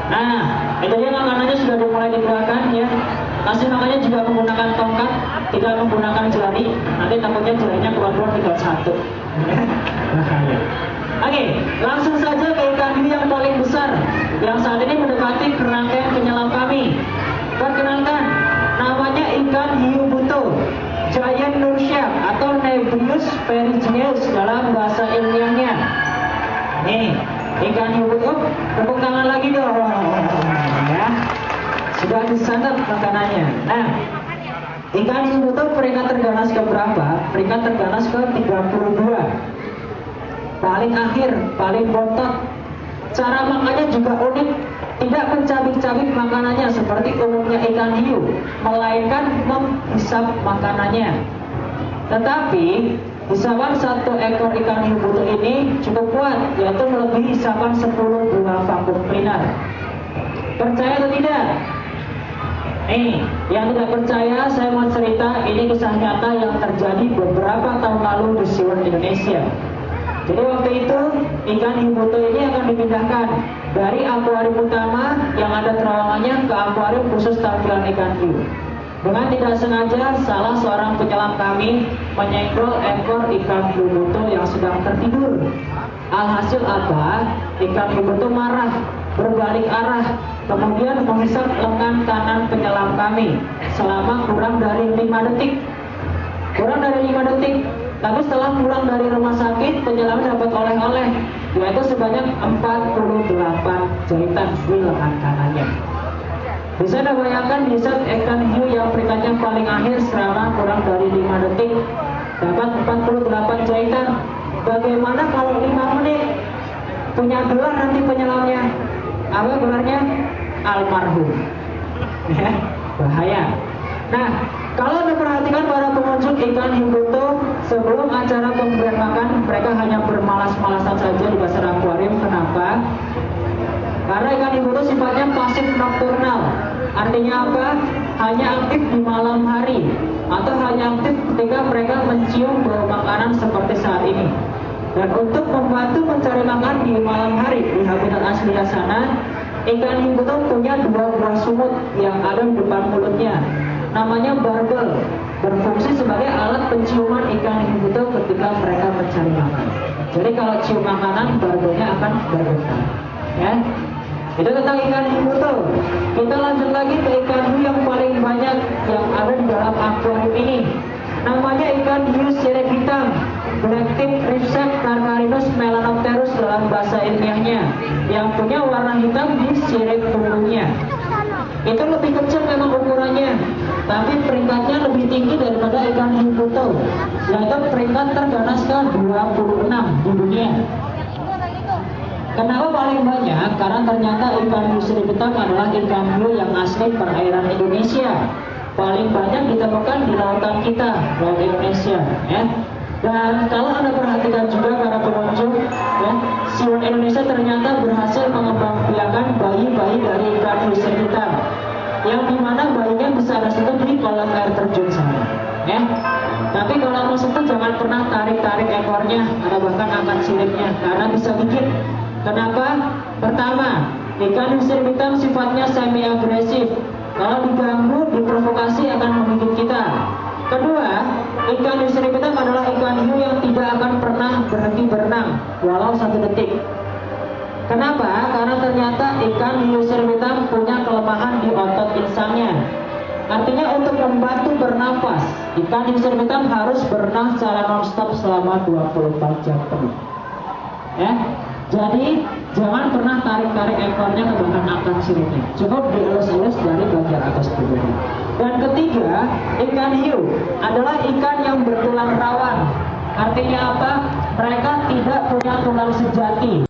Nah, itu dia makanannya sudah dimulai digerakkan ya. Kasih makannya juga menggunakan tongkat, tidak menggunakan jari. Nanti takutnya jarinya keluar-keluar tinggal satu. Bahaya. Oke, langsung saja ke ikan hiu yang paling besar, yang saat ini mendekati kerangkaian penyelam kami. Perkenalkan, namanya ikan hiu buto, Giant Nurshad atau Nebrius perigeneus dalam bahasa ilmiahnya. Nih, ikan hiu buto, tepuk tangan lagi dong. Ya, sudah disantap makanannya. Nah, ikan hiu buto peringkat terganas ke berapa? Peringkat terganas ke 32. Paling akhir, paling bontot. Cara makannya juga unik, tidak mencabik-cabik makanannya seperti umumnya ikan hiu, melainkan menghisap makanannya. Tetapi hisapan satu ekor ikan hiu buto ini cukup kuat, yaitu melebihi hisapan 10 buah vakum cleaner. Percaya atau tidak? Yang tidak percaya, saya mau cerita, ini kisah nyata yang terjadi beberapa tahun lalu di SeaWorld Indonesia. Jadi waktu itu ikan hiu buto ini akan dipindahkan dari akuarium utama yang ada terowongannya ke akuarium khusus tampilan ikan hiu. Dengan tidak sengaja, salah seorang penyelam kami menyenggol ekor ikan hiu buto yang sedang tertidur. Alhasil apa? Ikan hiu buto marah, berbalik arah, kemudian menghisap lengan kanan penyelam kami selama kurang dari 5 detik. Kurang dari 5 detik. Tapi setelah pulang dari rumah sakit, penyelam dapat oleh-oleh, yaitu sebanyak 48 jahitan di lengan kanannya. Bisa Anda bayangkan hisap ikan hiu yang peringkatnya paling akhir selama kurang dari 5 detik dapat 48 jahitan. Bagaimana kalau 5 menit? Punya gelar nanti penyelamnya. Apa gelarnya? Almarhum. Bahaya. Nah, kalau Anda perhatikan para pengunjung ikan hiu buto sebelum acara pemberian makan, mereka hanya bermalas-malasan saja di dasar akuarium. Kenapa? Karena ikan hiu buto sifatnya pasif nokturnal. Artinya apa? Hanya aktif di malam hari atau hanya aktif ketika mereka mencium bau makanan seperti saat ini. Dan untuk membantu mencari makan di malam hari di habitat aslinya sana, ikan hiu buto punya 2 buah sumut yang ada di depan mulutnya. Namanya barbel, berfungsi sebagai alat penciuman ikan hiu buto ketika mereka mencari makan. Jadi kalau cium makanan, barbelnya akan bergetar. Ya, itu tentang ikan hiu buto. Kita lanjut lagi ke ikan hiu yang paling banyak yang ada di dalam akuarium ini. Namanya ikan hiu sirip hitam, Black-tip Ripsac Carcharinus melanopterus dalam bahasa ilmiahnya, yang punya warna hitam di sirip punggungnya. Itu lebih kecil memang ukurannya, tapi peringkatnya lebih tinggi daripada ikan hiu buto, yaitu peringkat terganas ke 26 di dunia. Kenapa paling banyak? Karena ternyata ikan hiu sirip hitam adalah ikan hiu yang asli perairan Indonesia. Paling banyak ditemukan di lautan kita, laut Indonesia. Ya. Dan kalau Anda perhatikan juga para pengunjung, ya, SeaWorld Indonesia ternyata berhasil mengembangbiakan bayi-bayi dari ikan hiu sirip hitam, yang dimana bayinya bisa Anda sentuh di kolam air terjun sana. Ya. Tapi kalau mau sentuh jangan pernah tarik-tarik ekornya atau bahkan angkat siripnya, karena bisa gigit. Kenapa? Pertama, ikan hiu sirip hitam sifatnya semi agresif. Kalau diganggu, diprovokasi akan menggigit kita. Kedua, ikan hiu sirip hitam adalah ikan hiu yang tidak akan pernah berhenti berenang walau 1 detik. Kenapa? Karena ternyata ikan hiu sirip hitam punya kelemahan di otot insangnya. Artinya untuk membantu bernafas, ikan hiu sirip hitam harus berenang secara non-stop selama 24 jam penuh. Ya, jadi jangan pernah tarik-tarik ekornya ke bagian angkat siripnya. Cukup dielus-elus dari bagian atas tubuhnya. Dan ketiga, ikan hiu adalah ikan yang bertulang rawan. Artinya apa? Mereka tidak punya tulang sejati.